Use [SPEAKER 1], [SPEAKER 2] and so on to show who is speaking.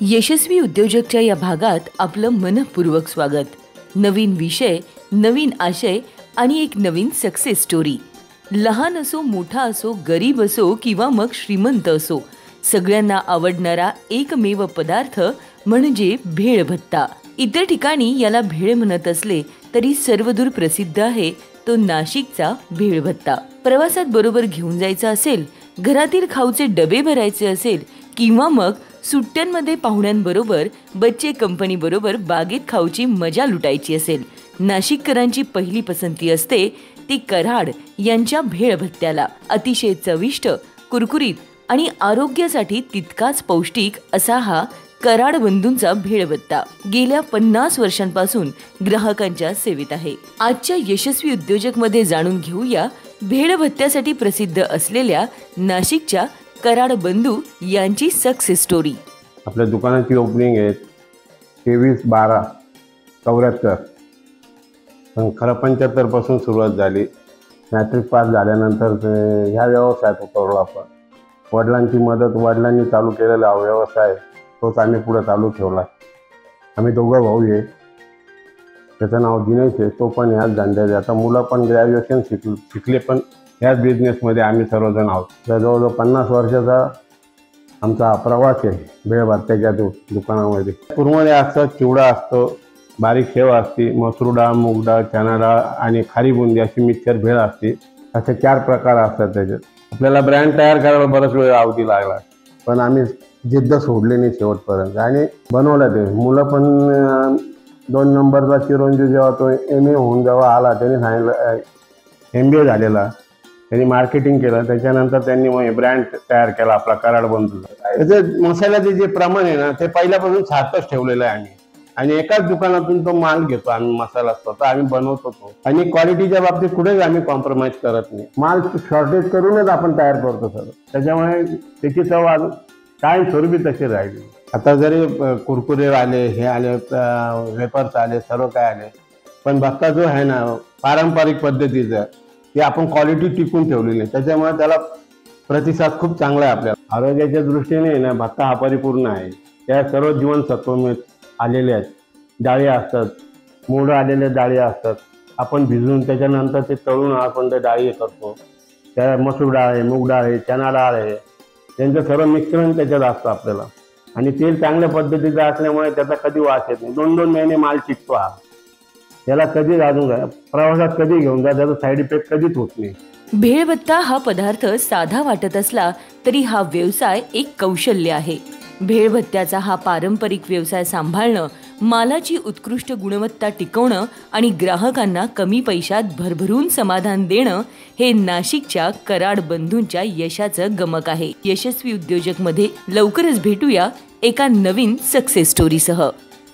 [SPEAKER 1] यशस्वी उद्योजकच्या या भागात आपलं मनपूर्वक स्वागत। नवीन विषय, नवीन आशय आणि एक नवीन सक्सेस स्टोरी। लहान असो, मोठा असो, गरीब असो किंवा मग श्रीमंत असो, सगळ्यांना आवडणारा एकमेव पदार्थ म्हणजे भेळ भत्ता। इतर ठिकाणी याला भेळ म्हणत असले तरी सर्वदूर प्रसिद्ध आहे तो नाशिकचा भेळ भत्ता। प्रवासात बरोबर घेऊन जायचा असेल, घरातील खाऊचे डबे भरायचे असेल किंवा मग सुट्ट्यांमध्ये पाहुण्यांबरोबर बच्चे कंपनी बरोबर बागेत खाऊची मजा लुटायची असेल, नाशिककरांची पहिली पसंती असते ती कराड यांच्या भेळ भत्त्याला। अतिशय चविष्ट, कुरकुरीत आणि आरोग्यासाठी तितकाच पौष्टिक असा हा कराड बंधूंचा भेळ भत्ता गेल्या 50 वर्षांपासून ग्राहकांच्या सेवेत आहे। आजच्या यशस्वी उद्योजक मध्ये जाणून घेऊया भेळ भत्त्यासाठी प्रसिद्ध असलेल्या नाशिकच्या कराड बंधू यांची सक्सेस स्टोरी।
[SPEAKER 2] आपल्या दुकानाची ओपनिंग आहे 23/12/74, पण खरं 75 पासून सुरुवात झाली। मॅट्रिक पास झाल्यानंतर ह्या व्यवसायात उतरलो आपण। वडिलांची मदत, वडिलांनी चालू केलेला हा व्यवसाय तोच आम्ही पुढे चालू ठेवला। आम्ही दोघं भाऊ आहे, त्याचं नाव दिनेश आहे, तो पण ह्याच धंद्यात। आता मुलं पण ग्रॅज्युएशन शिकले पण ह्याच बिझनेसमध्ये आम्ही सर्वजण आहोत। जवळजवळ 50 वर्षाचा आमचा प्रवास आहे भेळ भत्त्याच्या दुकानामध्ये। कुरमुरे असतं, चिवडा असतो, बारीक शेव असते, मसूर डाळ, मूग डाळ, चणा डाळ आणि खारी बुंदी अशी मिक्सर भेळ असते। असे 4 प्रकार असतात त्याच्यात। आपल्याला ब्रँड तयार करायला बराच वेळ अवधी लागला, पण आम्ही जिद्द सोडली नाही शेवटपर्यंत आणि बनवलं ते। मुलं पण 2 नंबरचा चिरंजीव जेव्हा तो MA होऊन जेव्हा आला, त्यांनी सांगितलं MBA झालेला, त्यांनी मार्केटिंग केलं। त्याच्यानंतर त्यांनी मग ब्रँड तयार केला आपला कराड बंधूचा। त्याचे मसाल्याचे जे प्रमाण आहे ना, ते पहिल्यापासून सारखंच ठेवलेलं आहे आम्ही, आणि एकाच दुकानातून तो माल घेतो आम्ही। मसाला स्वतः आम्ही बनवतो तो, आणि क्वालिटीच्या बाबतीत कुठेच आम्ही कॉम्प्रोमाइज करत नाही। माल शॉर्टेज करूनच आपण तयार करतो सर, त्याच्यामुळे त्याची चव कायमस्वरूपी तशी राहिली। आता जरी कुरकुरे आले, हे आले, वेपर्स आले, सर्व काय आले, पण भत्ता जो आहे ना पारंपरिक पद्धतीचा, ते आपण क्वालिटी टिकून ठेवलेली आहे, त्याच्यामुळे त्याला प्रतिसाद खूप चांगला आहे आपल्याला। आरोग्याच्या दृष्टीने ना भत्ता हा परिपूर्ण आहे। त्या सर्व जीवनसत्व आलेले आहेत। डाळी असतात, मोड आलेले डाळी असतात, आपण भिजवून त्याच्यानंतर ते तळून आपण ते डाळी करतो। त्या मसूर डाळ आहे, मूग डाळ आहे, चणा डाळ आहे, त्यांचं सर्व मिश्रण त्याच्यात असतं आपल्याला, आणि तेल चांगल्या पद्धतीचं असल्यामुळे त्याचा कधी वास येत नाही। 2-2 महिने माल टिकतो हा। त्याला कधी प्रवासात कधी घेऊन जा, त्याचा साईड इफेक्ट कधीच होत नाही।
[SPEAKER 1] भेळ भत्ता हा पदार्थ साधा वाटत असला तरी हा व्यवसाय एक कौशल्य आहे। भेळ भत्त्याचा हा पारंपरिक व्यवसाय सांभाळणं, मालाची उत्कृष्ट गुणवत्ता टिकवणं आणि ग्राहकांना कमी पैशात भरभरून समाधान देणं हे नाशिकच्या कराड बंधूंच्या यशाचं गमक आहे। यशस्वी उद्योजक मध्ये लवकरच भेटूया एका नवीन सक्सेस स्टोरीसह।